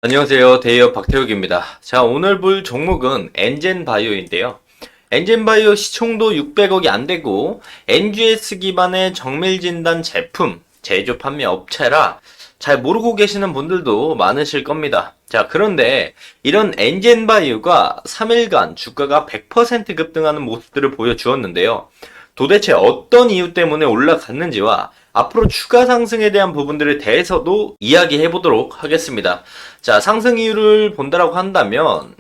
안녕하세요. 데이어 박태욱입니다. 자, 오늘 볼 종목은 엔젠바이오인데요. 엔젠바이오 시총도 600억이 안 되고 NGS 기반의 정밀진단 제품 제조 판매 업체라 잘 모르고 계시는 분들도 많으실 겁니다. 자, 그런데 이런 엔젠바이오가 3일간 주가가 100% 급등하는 모습들을 보여주었는데요. 도대체 어떤 이유 때문에 올라갔는지와 앞으로 추가 상승에 대한 부분들에 대해서도 이야기해 보도록 하겠습니다. 자, 상승 이유를 본다라고 한다면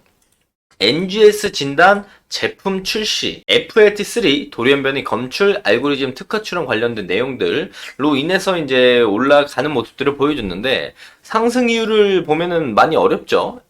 NGS 진단 제품 출시, FLT3 돌연변이 검출 알고리즘 특허처럼 관련된 내용들로 인해서 이제 올라가는 모습들을 보여줬는데 상승 이유를 보면은 많이 어렵죠.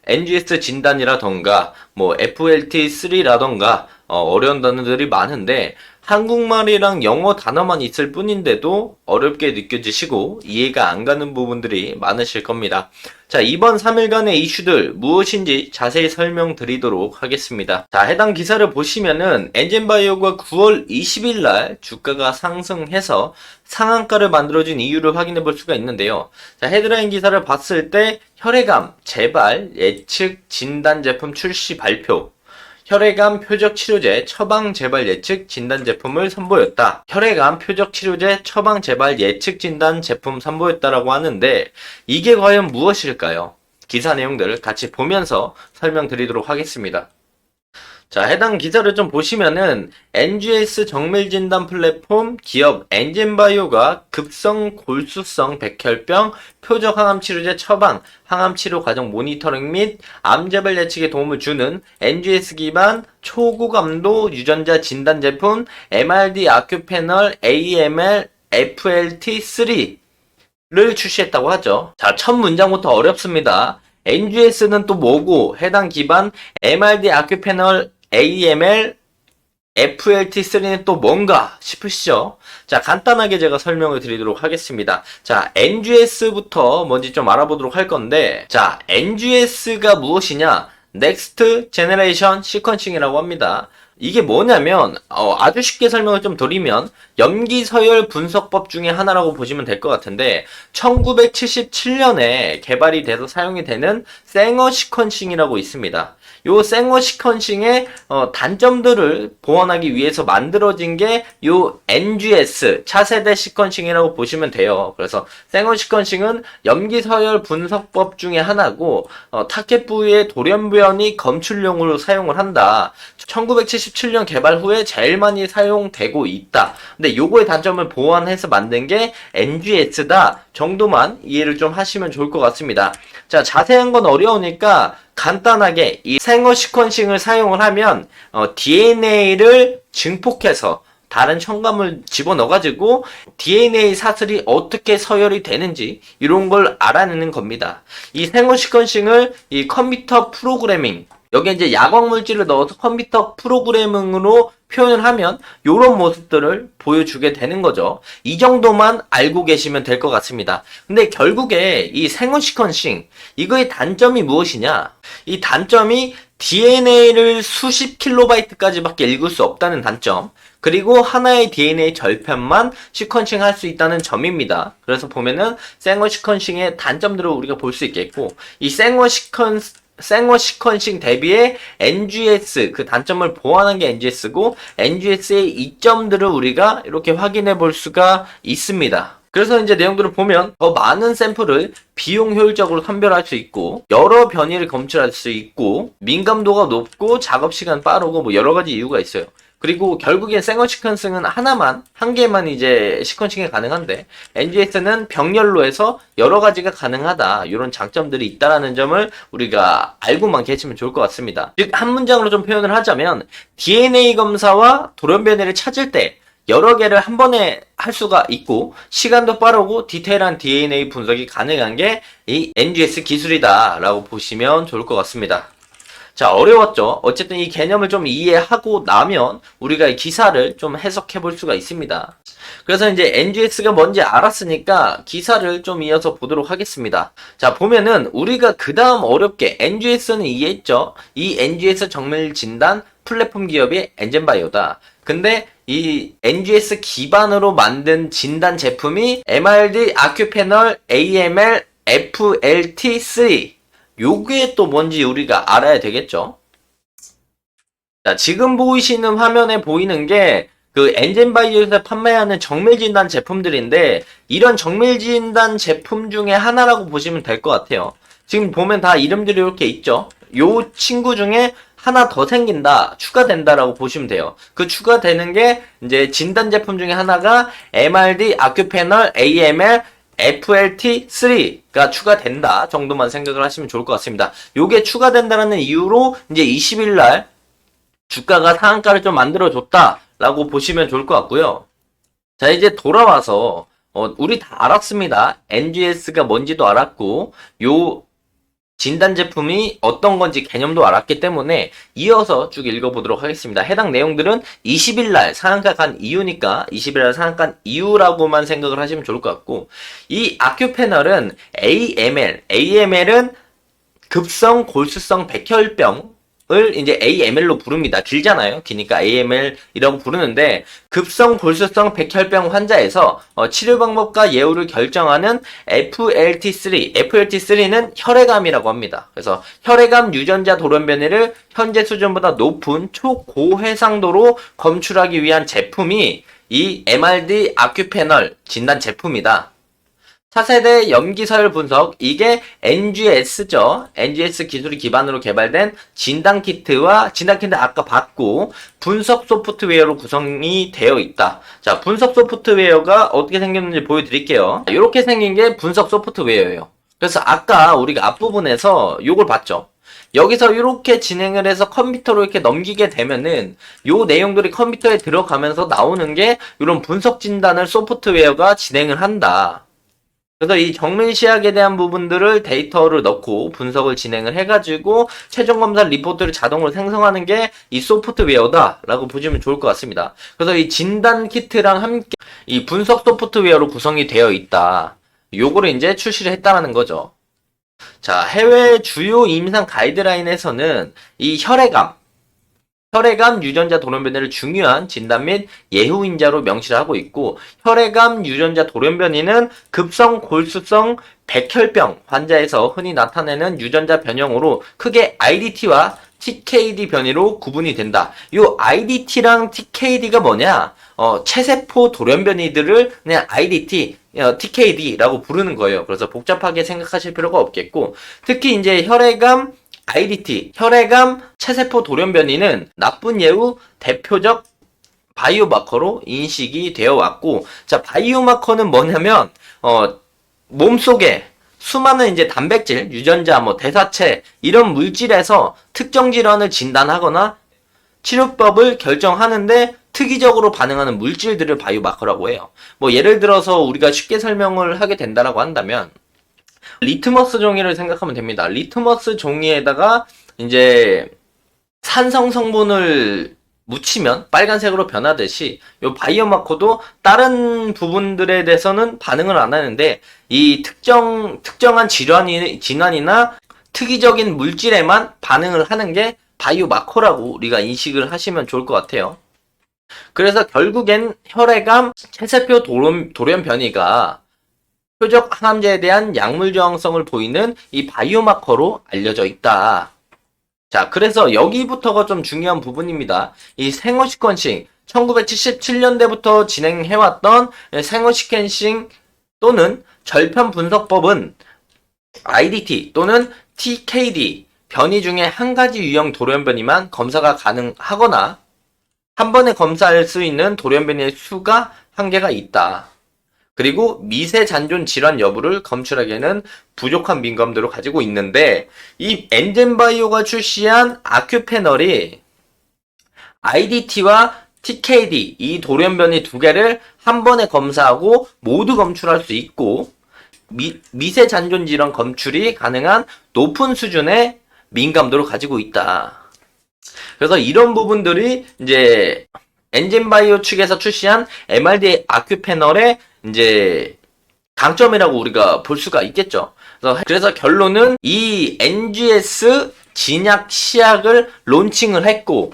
NGS 진단이라던가 뭐 FLT3라던가 어려운 단어들이 많은데 한국말이랑 영어 단어만 있을 뿐인데도 어렵게 느껴지시고 이해가 안 가는 부분들이 많으실 겁니다. 자, 이번 3일간의 이슈들 무엇인지 자세히 설명드리도록 하겠습니다. 자, 해당 기사를 보시면은 엔젠바이오가 9월 20일 날 주가가 상승해서 상한가를 만들어준 이유를 확인해 볼 수가 있는데요. 자, 헤드라인 기사를 봤을 때 혈액암 재발 예측 진단 제품 출시 발표, 혈액암 표적 치료제 처방 재발 예측 진단 제품을 선보였다. 혈액암 표적 치료제 처방 재발 예측 진단 제품 선보였다라고 하는데 이게 과연 무엇일까요? 기사 내용들을 같이 보면서 설명드리도록 하겠습니다. 자, 해당 기사를 좀 보시면은 NGS 정밀진단 플랫폼 기업 엔젠바이오가 급성 골수성 백혈병 표적 항암 치료제 처방, 항암 치료 과정 모니터링 및 암 재발 예측에 도움을 주는 NGS 기반 초고감도 유전자 진단 제품 MRD 아큐패널 AML FLT3를 출시했다고 하죠. 자, 첫 문장부터 어렵습니다. NGS는 또 뭐고 해당 기반 MRD 아큐패널 AML FLT3는 또 뭔가 싶으시죠? 자, 간단하게 제가 설명을 드리도록 하겠습니다. 자, NGS부터 먼저 좀 알아보도록 할 건데, 자, NGS가 무엇이냐? Next Generation Sequencing이라고 합니다. 이게 뭐냐면 아주 쉽게 설명을 좀 드리면 염기서열 분석법 중에 하나라고 보시면 될 것 같은데 1977년에 개발이 돼서 사용이 되는 생어 시퀀싱이라고 있습니다. 요 생어 시퀀싱의 단점들을 보완하기 위해서 만들어진 게 요 NGS 차세대 시퀀싱이라고 보시면 돼요. 그래서 생어 시퀀싱은 염기서열 분석법 중에 하나고 타켓 부위의 돌연변이 검출용으로 사용을 한다. 1977년 개발 후에 제일 많이 사용되고 있다. 근데 요거의 단점을 보완해서 만든 게 NGS다 정도만 이해를 좀 하시면 좋을 것 같습니다. 자, 자세한 건 어려우니까 간단하게 이 생어 시퀀싱을 사용을 하면 DNA를 증폭해서 다른 첨가물 집어넣어가지고 DNA 사슬이 어떻게 서열이 되는지 이런 걸 알아내는 겁니다. 이 생어 시퀀싱을 이 컴퓨터 프로그래밍 여기에 이제 야광 물질을 넣어서 컴퓨터 프로그래밍으로 표현을 하면 이런 모습들을 보여주게 되는 거죠. 이 정도만 알고 계시면 될 것 같습니다. 근데 결국에 이 생어 시퀀싱 이거의 단점이 무엇이냐? 이 단점이 DNA를 수십 킬로바이트까지밖에 읽을 수 없다는 단점. 그리고 하나의 DNA 절편만 시퀀싱 할 수 있다는 점입니다. 그래서 보면은 생어 시퀀싱의 단점들을 우리가 볼 수 있겠고 이 생어 시퀀싱 대비에 NGS 그 단점을 보완한 게 NGS고 NGS의 이점들을 우리가 이렇게 확인해 볼 수가 있습니다. 그래서 이제 내용들을 보면 더 많은 샘플을 비용 효율적으로 선별할 수 있고 여러 변이를 검출할 수 있고 민감도가 높고 작업 시간 빠르고 뭐 여러 가지 이유가 있어요. 그리고 결국엔 생어 시퀀싱은 한 개만 이제 시퀀싱이 가능한데 NGS는 병렬로 해서 여러 가지가 가능하다. 이런 장점들이 있다라는 점을 우리가 알고만 계시면 좋을 것 같습니다. 즉, 한 문장으로 좀 표현을 하자면 DNA 검사와 돌연변이를 찾을 때 여러 개를 한 번에 할 수가 있고 시간도 빠르고 디테일한 DNA 분석이 가능한 게 이 NGS 기술이다 라고 보시면 좋을 것 같습니다. 자, 어려웠죠? 어쨌든 이 개념을 좀 이해하고 나면 우리가 이 기사를 좀 해석해 볼 수가 있습니다. 그래서 이제 NGS가 뭔지 알았으니까 기사를 좀 이어서 보도록 하겠습니다. 자, 보면은 우리가 그 다음 어렵게 NGS는 이해했죠? 이 NGS 정밀 진단 플랫폼 기업이 엔젠바이오다. 근데 이 NGS 기반으로 만든 진단 제품이 MRD 아큐패널 AML FLT3 요게 또 뭔지 우리가 알아야 되겠죠. 자, 지금 보이시는 화면에 보이는 게 그 엔젠바이오에서 판매하는 정밀진단 제품들인데, 이런 정밀진단 제품 중에 하나라고 보시면 될 것 같아요. 지금 보면 다 이름들이 이렇게 있죠. 요 친구 중에 하나 더 생긴다, 추가된다라고 보시면 돼요. 그 추가되는 게 이제 진단 제품 중에 하나가 MRD 아큐패널 AML FLT3가 추가된다 정도만 생각을 하시면 좋을 것 같습니다. 요게 추가된다라는 이유로 이제 20일 날 주가가 상한가를 좀 만들어줬다라고 보시면 좋을 것 같고요. 자, 이제 돌아와서 우리 다 알았습니다. NGS가 뭔지도 알았고 요 진단 제품이 어떤 건지 개념도 알았기 때문에 이어서 쭉 읽어보도록 하겠습니다. 해당 내용들은 20일 날 상한가 간 이유니까 20일 날 상한가 간 이유라고만 생각을 하시면 좋을 것 같고, 이 아큐패널은 AML은 급성 골수성 백혈병 을 이제 AML로 부릅니다. 길잖아요. 기니까 AML이라고 부르는데, 급성 골수성 백혈병 환자에서 치료 방법과 예후를 결정하는 FLT3는 혈액암이라고 합니다. 그래서 혈액암 유전자 돌연변이를 현재 수준보다 높은 초고해상도로 검출하기 위한 제품이 이 MRD 아큐패널 진단 제품이다. 차세대 염기서열 분석, 이게 NGS죠. NGS 기술을 기반으로 개발된 진단키트와 진단키트 아까 봤고 분석 소프트웨어로 구성이 되어 있다. 자, 분석 소프트웨어가 어떻게 생겼는지 보여드릴게요. 이렇게 생긴 게 분석 소프트웨어예요. 그래서 아까 우리가 앞부분에서 요걸 봤죠. 여기서 이렇게 진행을 해서 컴퓨터로 이렇게 넘기게 되면은 요 내용들이 컴퓨터에 들어가면서 나오는 게 이런 분석 진단을 소프트웨어가 진행을 한다. 그래서 이 정밀시약에 대한 부분들을 데이터를 넣고 분석을 진행을 해가지고 최종 검사 리포트를 자동으로 생성하는 게 이 소프트웨어다라고 보시면 좋을 것 같습니다. 그래서 이 진단 키트랑 함께 이 분석 소프트웨어로 구성이 되어 있다. 요거를 이제 출시를 했다는 거죠. 자, 해외 주요 임상 가이드라인에서는 이 혈액암 유전자 돌연변이를 중요한 진단 및 예후인자로 명시를 하고 있고, 혈액암 유전자 돌연변이는 급성 골수성 백혈병 환자에서 흔히 나타내는 유전자 변형으로 크게 IDT와 TKD 변이로 구분이 된다. 요 IDT랑 TKD가 뭐냐? 체세포 돌연변이들을 그냥 IDT, TKD라고 부르는 거예요. 그래서 복잡하게 생각하실 필요가 없겠고, 특히 이제 혈액암 IDT, 혈액암 체세포 돌연변이는 나쁜 예후 대표적 바이오마커로 인식이 되어 왔고, 자, 바이오마커는 뭐냐면, 몸속에 수많은 이제 단백질, 유전자, 대사체, 이런 물질에서 특정 질환을 진단하거나 치료법을 결정하는데 특이적으로 반응하는 물질들을 바이오마커라고 해요. 예를 들어서 우리가 쉽게 설명을 하게 된다라고 한다면, 리트머스 종이를 생각하면 됩니다. 리트머스 종이에다가 이제 산성 성분을 묻히면 빨간색으로 변하듯이 요 바이오마커도 다른 부분들에 대해서는 반응을 안 하는데 이 특정한 질환이나 특이적인 물질에만 반응을 하는 게 바이오마커라고 우리가 인식을 하시면 좋을 것 같아요. 그래서 결국엔 혈액암 체세포 돌연 변이가 표적 항암제에 대한 약물 저항성을 보이는 이 바이오마커로 알려져 있다. 자, 그래서 여기부터가 좀 중요한 부분입니다. 이 생후 시퀀싱, 1977년대부터 진행해왔던 생후 시퀀싱 또는 절편 분석법은 IDT 또는 TKD 변이 중에 한 가지 유형 돌연변이만 검사가 가능하거나 한 번에 검사할 수 있는 돌연변이의 수가 한계가 있다. 그리고 미세 잔존 질환 여부를 검출하기에는 부족한 민감도를 가지고 있는데, 이 엔젠바이오가 출시한 아큐패널이 IDT와 TKD 이 돌연변이 두 개를 한 번에 검사하고 모두 검출할 수 있고, 미세 잔존 질환 검출이 가능한 높은 수준의 민감도를 가지고 있다. 그래서 이런 부분들이 이제 엔젠바이오 측에서 출시한 MRD 아큐패널의 이제 강점이라고 우리가 볼 수가 있겠죠. 그래서 결론은 이 NGS 진약 시약을 론칭을 했고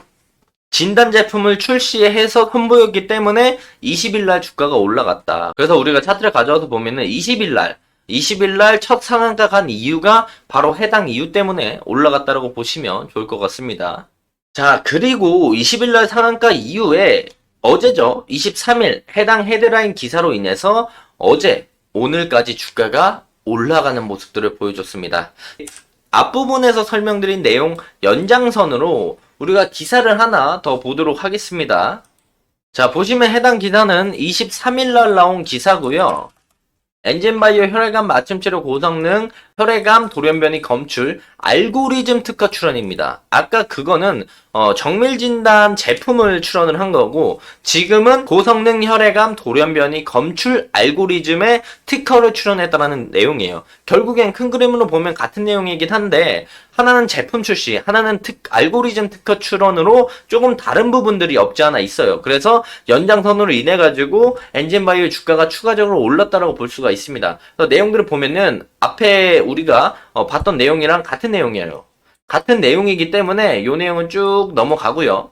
진단 제품을 출시해서 선보였기 때문에 20일 날 주가가 올라갔다. 그래서 우리가 차트를 가져와서 보면은 20일 날 20일 날 첫 상한가 간 이유가 바로 해당 이유 때문에 올라갔다라고 보시면 좋을 것 같습니다. 자, 그리고 20일 날 상한가 이후에 어제죠. 23일 해당 헤드라인 기사로 인해서 어제 오늘까지 주가가 올라가는 모습들을 보여줬습니다. 앞부분에서 설명드린 내용 연장선으로 우리가 기사를 하나 더 보도록 하겠습니다. 자, 보시면 해당 기사는 23일 날 나온 기사고요. 엔진바이오 혈액암 맞춤치료 고성능 혈액암 돌연변이 검출 알고리즘 특허 출원입니다. 아까 그거는 정밀진단 제품을 출원을 한 거고, 지금은 고성능 혈액암 돌연변이 검출 알고리즘의 특허를 출원했다는 내용이에요. 결국엔 큰 그림으로 보면 같은 내용이긴 한데 하나는 제품 출시, 하나는 알고리즘 특허 출원으로 조금 다른 부분들이 없지 않아 있어요. 그래서 연장선으로 인해 가지고 엔진바이오 주가가 추가적으로 올랐다라고 볼 수가 있습니다. 그래서 내용들을 보면은 앞에 우리가 봤던 내용이랑 같은 내용이에요. 같은 내용이기 때문에 이 내용은 쭉 넘어가고요.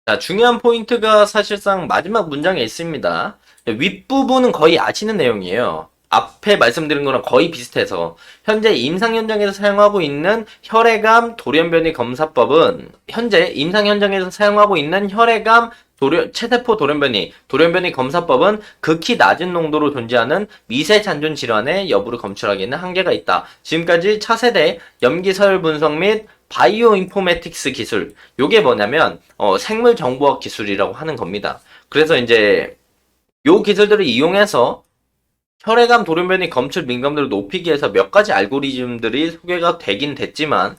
자, 중요한 포인트가 사실상 마지막 문장에 있습니다. 윗부분은 거의 아시는 내용이에요. 앞에 말씀드린 거랑 거의 비슷해서 현재 임상 현장에서 사용하고 있는 혈액암 돌연변이 검사법은 현재 임상 현장에서 사용하고 있는 혈액암 체세포 돌연변이 검사법은 극히 낮은 농도로 존재하는 미세 잔존 질환의 여부를 검출하기에는 한계가 있다. 지금까지 차세대 염기서열 분석 및 바이오 인포메틱스 기술, 요게 뭐냐면 생물 정보학 기술이라고 하는 겁니다. 그래서 이제 요 기술들을 이용해서 혈액암 돌연변이 검출 민감도를 높이기 위해서 몇 가지 알고리즘들이 소개가 되긴 됐지만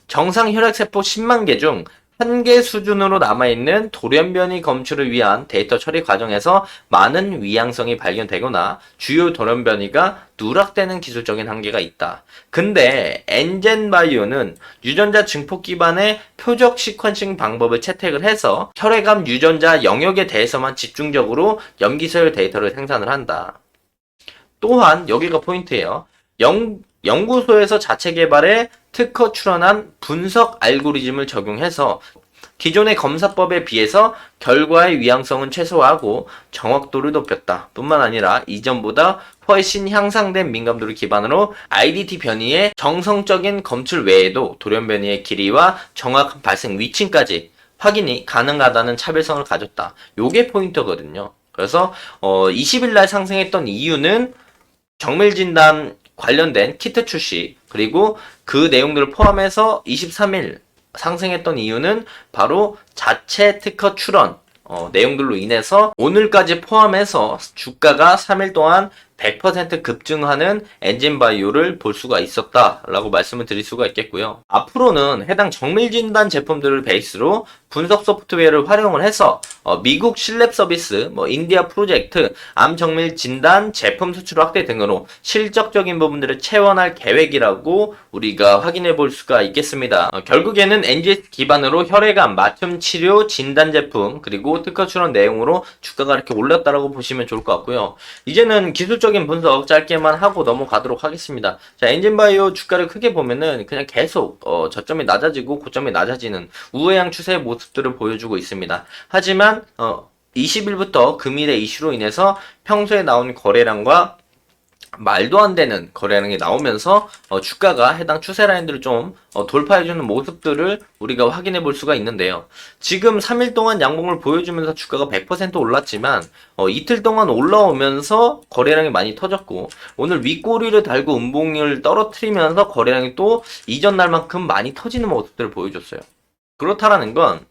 정상 혈액세포 10만 개 중 1개 수준으로 남아있는 돌연변이 검출을 위한 데이터 처리 과정에서 많은 위양성이 발견되거나 주요 돌연변이가 누락되는 기술적인 한계가 있다. 근데 엔젠바이오는 유전자 증폭 기반의 표적 시퀀싱 방법을 채택을 해서 혈액암 유전자 영역에 대해서만 집중적으로 염기서열 데이터를 생산을 한다. 또한 여기가 포인트예요. 연구소에서 자체 개발해 특허 출원한 분석 알고리즘을 적용해서 기존의 검사법에 비해서 결과의 위양성은 최소화하고 정확도를 높였다. 뿐만 아니라 이전보다 훨씬 향상된 민감도를 기반으로 IDT 변이의 정성적인 검출 외에도 돌연변이의 길이와 정확한 발생 위치까지 확인이 가능하다는 차별성을 가졌다. 요게 포인트거든요. 그래서 20일 날 상승했던 이유는 정밀진단 관련된 키트 출시, 그리고 그 내용들을 포함해서 23일 상승했던 이유는 바로 자체 특허 출원 내용들로 인해서 오늘까지 포함해서 주가가 3일 동안 100% 급증하는 엔진바이오를 볼 수가 있었다라고 말씀을 드릴 수가 있겠고요. 앞으로는 해당 정밀진단 제품들을 베이스로 분석 소프트웨어를 활용을 해서 미국 신랩 서비스, 인디아 프로젝트, 암 정밀 진단 제품 수출 확대 등으로 실적적인 부분들을 채원할 계획이라고 우리가 확인해 볼 수가 있겠습니다. 결국에는 NGS 기반으로 혈액암 맞춤 치료 진단 제품 그리고 특허 출원 내용으로 주가가 이렇게 올랐다라고 보시면 좋을 것 같고요. 이제는 기술적인 분석 짧게만 하고 넘어가도록 하겠습니다. 자, 엔진바이오 주가를 크게 보면은 그냥 계속 저점이 낮아지고 고점이 낮아지는 우회양 추세의 모습들을 보여주고 있습니다. 하지만 20일부터 금일의 이슈로 인해서 평소에 나온 거래량과 말도 안 되는 거래량이 나오면서 주가가 해당 추세 라인들을 좀 돌파해주는 모습들을 우리가 확인해 볼 수가 있는데요. 지금 3일 동안 양봉을 보여주면서 주가가 100% 올랐지만 이틀 동안 올라오면서 거래량이 많이 터졌고 오늘 윗꼬리를 달고 음봉을 떨어뜨리면서 거래량이 또 이전 날만큼 많이 터지는 모습들을 보여줬어요. 그렇다라는 건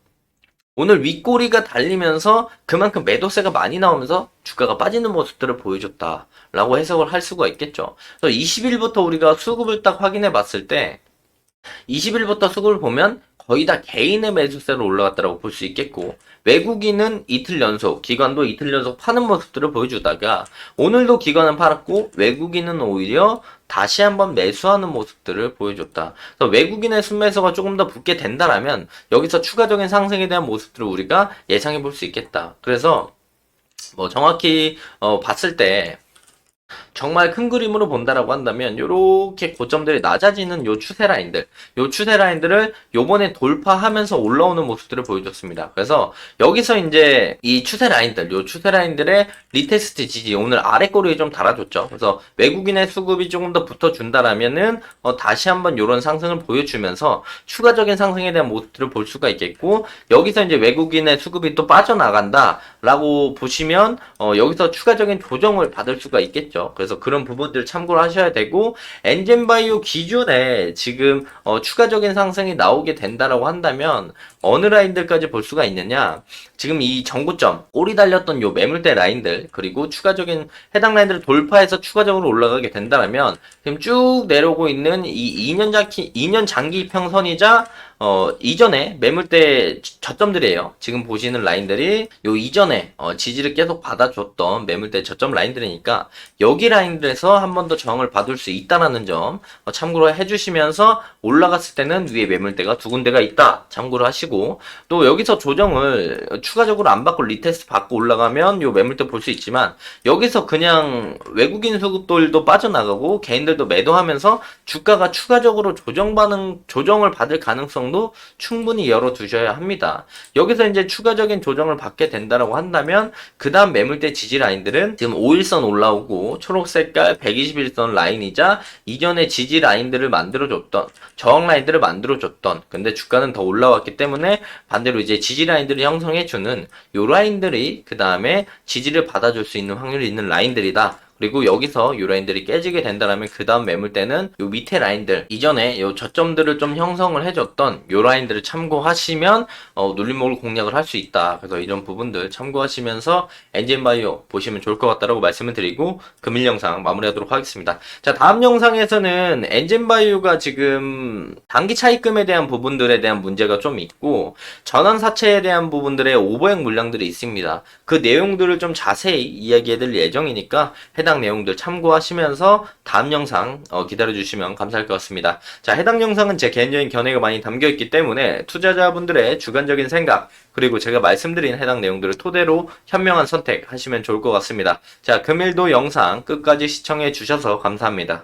오늘 윗꼬리가 달리면서 그만큼 매도세가 많이 나오면서 주가가 빠지는 모습들을 보여줬다라고 해석을 할 수가 있겠죠. 그래서 20일부터 우리가 수급을 딱 확인해 봤을 때 20일부터 수급을 보면 거의 다 개인의 매수세로 올라갔다고 볼 수 있겠고 외국인은 이틀 연속, 기관도 이틀 연속 파는 모습들을 보여주다가 오늘도 기관은 팔았고 외국인은 오히려 다시 한번 매수하는 모습들을 보여줬다. 그래서 외국인의 순매수가 조금 더 붙게 된다라면 여기서 추가적인 상승에 대한 모습들을 우리가 예상해 볼 수 있겠다. 그래서 정확히 봤을 때 정말 큰 그림으로 본다라고 한다면 요렇게 고점들이 낮아지는 요 추세 라인들을 요번에 돌파하면서 올라오는 모습들을 보여줬습니다. 그래서 여기서 이제 이 요 추세 라인들의 리테스트 지지 오늘 아래 꼬리에 좀 달아줬죠. 그래서 외국인의 수급이 조금 더 붙어준다라면은 다시 한번 요런 상승을 보여주면서 추가적인 상승에 대한 모습들을 볼 수가 있겠고, 여기서 이제 외국인의 수급이 또 빠져나간다라고 보시면 여기서 추가적인 조정을 받을 수가 있겠죠. 그래서 그런 부분들 참고를 하셔야 되고, 엔젠바이오 기준에 지금 추가적인 상승이 나오게 된다라고 한다면 어느 라인들까지 볼 수가 있느냐, 지금 이 전고점 꼬리 달렸던 요 매물대 라인들, 그리고 추가적인 해당 라인들을 돌파해서 추가적으로 올라가게 된다면 지금 쭉 내려오고 있는 이 2년 장기 평선이자 이전에 매물대 저점들이에요. 지금 보시는 라인들이 요 이전에 지지를 계속 받아줬던 매물대 저점 라인들이니까 여기 라인들에서 한 번 더 저항을 받을 수 있다라는 점 참고로 해주시면서, 올라갔을 때는 위에 매물대가 두 군데가 있다 참고를 하시고, 또 여기서 조정을 추가적으로 안 받고 리테스트 받고 올라가면 요 매물대 볼 수 있지만, 여기서 그냥 외국인 수급들도 빠져나가고 개인들도 매도하면서 주가가 추가적으로 조정을 받을 가능성도 충분히 열어두셔야 합니다. 여기서 이제 추가적인 조정을 받게 된다라고 한다면 그 다음 매물대 지지 라인들은 지금 5일선 올라오고 초록색깔 121선 라인이자 이전에 지지 라인들을 만들어줬던, 저항 라인들을 만들어줬던, 근데 주가는 더 올라왔기 때문에 반대로 이제 지지 라인들을 형성해주는 요 라인들이 그 다음에 지지를 받아줄 수 있는 확률이 있는 라인들이다. 그리고 여기서 요 라인들이 깨지게 된다면 그 다음 매물대는 요 밑에 라인들, 이전에 요 저점들을 좀 형성을 해줬던 요 라인들을 참고하시면 눌림목을 공략을 할 수 있다. 그래서 이런 부분들 참고하시면서 엔진바이오 보시면 좋을 것 같다라고 말씀을 드리고 금일 영상 마무리하도록 하겠습니다. 자, 다음 영상에서는 엔진바이오가 지금 단기 차입금에 대한 부분들에 대한 문제가 좀 있고 전환사채에 대한 부분들의 오버행 물량들이 있습니다. 그 내용들을 좀 자세히 이야기해드릴 예정이니까 해당 내용들 참고하시면서 다음 영상 기다려주시면 감사할 것 같습니다. 자, 해당 영상은 제 개인적인 견해가 많이 담겨있기 때문에 투자자분들의 주관적인 생각, 그리고 제가 말씀드린 해당 내용들을 토대로 현명한 선택 하시면 좋을 것 같습니다. 자, 금일도 영상 끝까지 시청해 주셔서 감사합니다.